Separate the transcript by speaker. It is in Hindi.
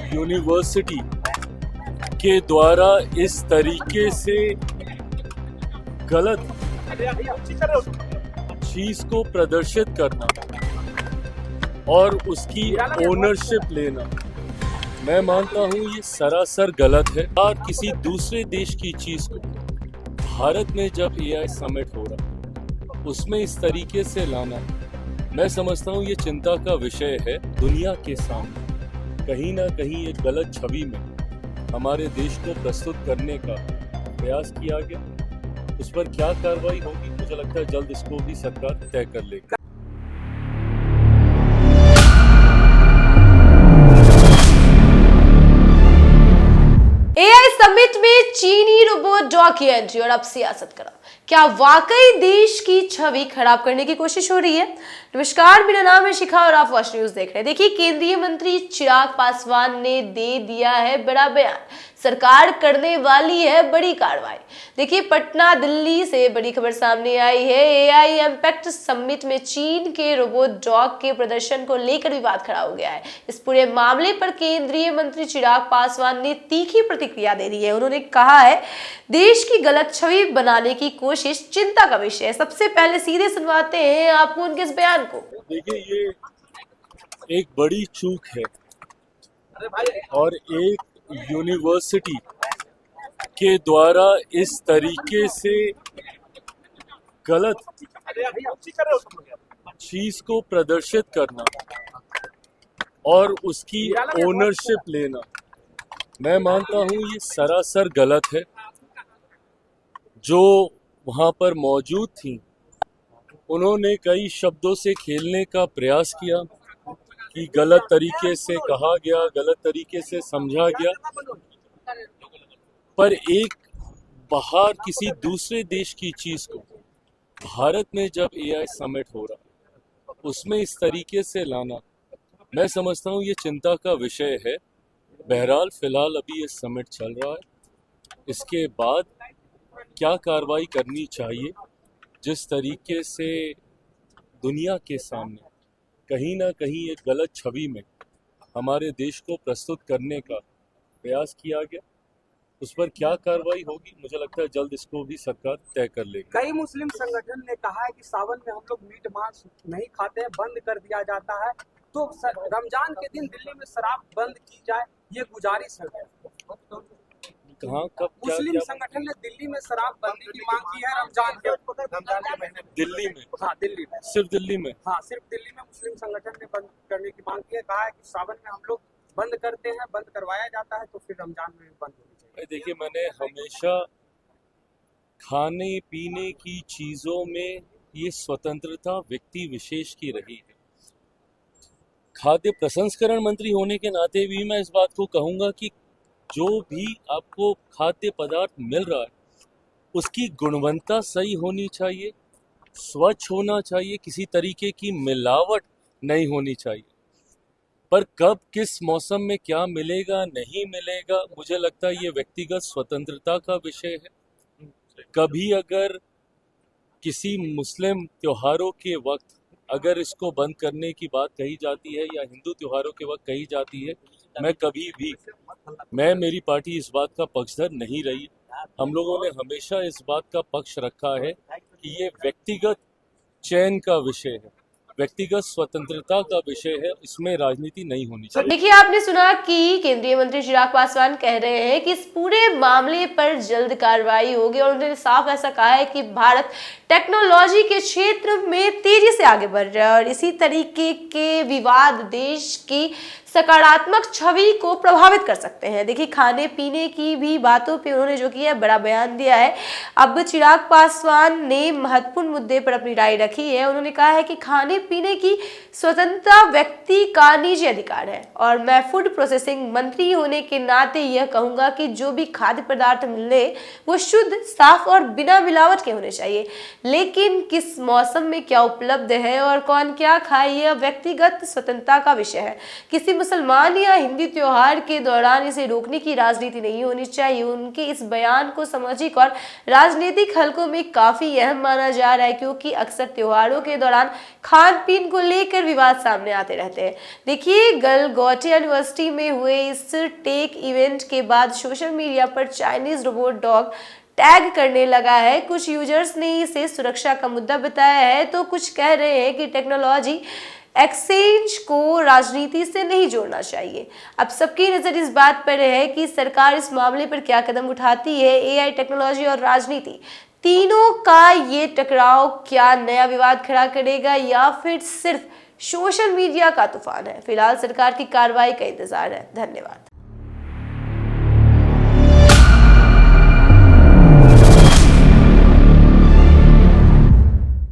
Speaker 1: यूनिवर्सिटी के द्वारा इस तरीके से गलत चीज को प्रदर्शित करना और उसकी ओनरशिप लेना, मैं मानता हूँ ये सरासर गलत है। और किसी दूसरे देश की चीज को भारत में जब AI समिट हो रहा उसमें इस तरीके से लाना, मैं समझता हूँ ये चिंता का विषय है। दुनिया के सामने कहीं ना कहीं एक गलत छवि में हमारे देश को प्रस्तुत करने का प्रयास किया गया। उस पर क्या कार्रवाई होगी, मुझे लगता है जल्द इसको भी सरकार तय कर लेगी।
Speaker 2: AI समिट में चीनी रोबोट डॉग की एंट्री और अब सियासत करा, क्या वाकई देश की छवि खराब करने की कोशिश हो रही है? नमस्कार, मेरा नाम है शिखा और आप वॉच न्यूज देख रहे हैं। देखिए, केंद्रीय मंत्री चिराग पासवान ने दे दिया है बड़ा बयान, सरकार करने वाली है बड़ी कार्रवाई। देखिए, पटना दिल्ली से बड़ी खबर सामने आई है। AI इम्पैक्ट समिट में चीन के रोबोट डॉग के प्रदर्शन को लेकर विवाद खड़ा हो गया है। इस पूरे मामले पर केंद्रीय मंत्री चिराग पासवान ने तीखी प्रतिक्रिया दे दी है। उन्होंने कहा है, देश की गलत छवि बनाने की कोशिश चिंता का विषय है। सबसे पहले सीधे सुनवाते हैं आपको उनके इस बयान को।
Speaker 1: देखिए, ये एक बड़ी चूक है और एक यूनिवर्सिटी के द्वारा इस तरीके से गलत चीज को प्रदर्शित करना और उसकी ओनरशिप लेना, मैं मानता हूँ ये सरासर गलत है। जो वहां पर मौजूद थी उन्होंने कई शब्दों से खेलने का प्रयास किया कि गलत तरीके से कहा गया, गलत तरीके से समझा गया। पर एक बाहर किसी दूसरे देश की चीज को भारत में जब AI समिट हो रहा उसमें इस तरीके से लाना, मैं समझता हूँ ये चिंता का विषय है। बहरहाल फिलहाल अभी ये समिट चल रहा है, इसके बाद क्या कार्रवाई करनी चाहिए, जिस तरीके से दुनिया के सामने कहीं ना कहीं एक गलत छवि में हमारे देश को प्रस्तुत करने का प्रयास किया गया, उस पर क्या कार्रवाई होगी, मुझे लगता है जल्द इसको भी सरकार तय कर लेगी।
Speaker 3: कई मुस्लिम संगठन ने कहा है कि सावन में हम लोग मीट मांस नहीं खाते हैं, बंद कर दिया जाता है, तो रमजान के दिन दिल्ली में शराब बंद की जाए, ये गुजारिश है।
Speaker 1: कहाँ कब
Speaker 3: मुस्लिम संगठन ने दिल्ली में शराब बंदी की मांग की है रमजान के महीने।
Speaker 1: दिल्ली में?
Speaker 3: हाँ, दिल्ली में।
Speaker 1: सिर्फ दिल्ली में?
Speaker 3: हाँ, सिर्फ दिल्ली में मुस्लिम संगठन ने बंद करने की मांग की है। कहा है कि सावन में हम लोग बंद करते हैं, बंद करवाया जाता है, तो फिर रमजान में बंद होनी चाहिए।
Speaker 1: देखिए, मैंने हमेशा खाने पीने की चीजों में ये स्वतंत्रता व्यक्ति विशेष की रही है। खाद्य प्रसंस्करण मंत्री होने के नाते भी मैं इस बात को कहूंगा कि जो भी आपको खाद्य पदार्थ मिल रहा है उसकी गुणवत्ता सही होनी चाहिए, स्वच्छ होना चाहिए, किसी तरीके की मिलावट नहीं होनी चाहिए। पर कब किस मौसम में क्या मिलेगा नहीं मिलेगा, मुझे लगता है ये व्यक्तिगत स्वतंत्रता का विषय है। कभी अगर किसी मुस्लिम त्योहारों के वक्त अगर इसको बंद करने की बात कही जाती है या हिंदू त्योहारों के वक्त कही जाती है, मेरी पार्टी इस बात का पक्षधर नहीं रही। हम लोगों ने हमेशा इस बात का पक्ष रखा है कि ये व्यक्तिगत चयन का विषय है, व्यक्तिगत स्वतंत्रता का विषय है, इसमें राजनीति नहीं होनी चाहिए।
Speaker 2: देखिए, आपने सुना कि केंद्रीय मंत्री चिराग पासवान कह रहे हैं कि इस पूरे मामले पर जल्द कार्रवाई होगी और उन्होंने साफ ऐसा कहा है कि भारत टेक्नोलॉजी के क्षेत्र में तेजी से आगे बढ़ रहा है और इसी तरीके के विवाद देश की सकारात्मक छवि को प्रभावित कर सकते हैं। देखिए, खाने पीने की भी बातों पे उन्होंने जो किया है, बड़ा बयान दिया है। अब चिराग पासवान ने महत्वपूर्ण मुद्दे पर अपनी राय रखी है। उन्होंने कहा है कि खाने पीने की स्वतंत्रता व्यक्ति का निजी अधिकार है और मैं फूड प्रोसेसिंग मंत्री होने के नाते यह कहूंगा कि जो भी खाद्य पदार्थ मिले वो शुद्ध, साफ और बिना मिलावट के होने चाहिए। लेकिन किस मौसम में क्या उपलब्ध है और कौन क्या खाए यह व्यक्तिगत स्वतंत्रता का विषय है। किसी मुसलमान या हिंदी त्योहार के दौरान इसे रोकने की राजनीति नहीं होनी चाहिए। उनके इस बयान को सामाजिक और राजनीतिक हलकों में काफी अहम माना जा रहा है, क्योंकि अक्सर त्योहारों के दौरान खान पीन को लेकर विवाद सामने आते रहते हैं। देखिए, गलगोटे यूनिवर्सिटी में हुए इस टेक इवेंट के बाद सोशल मीडिया पर चाइनीज रोबोट डॉग टैग करने लगा है। कुछ यूजर्स ने इसे सुरक्षा का मुद्दा बताया है, तो कुछ कह रहे हैं कि टेक्नोलॉजी एक्सचेंज को राजनीति से नहीं जोड़ना चाहिए। अब सबकी नजर इस बात पर है कि सरकार इस मामले पर क्या कदम उठाती है। एआई, टेक्नोलॉजी और राजनीति तीनों का ये टकराव क्या नया विवाद खड़ा करेगा या फिर सिर्फ सोशल मीडिया का तूफान है। फिलहाल सरकार की कार्रवाई का इंतजार है। धन्यवाद।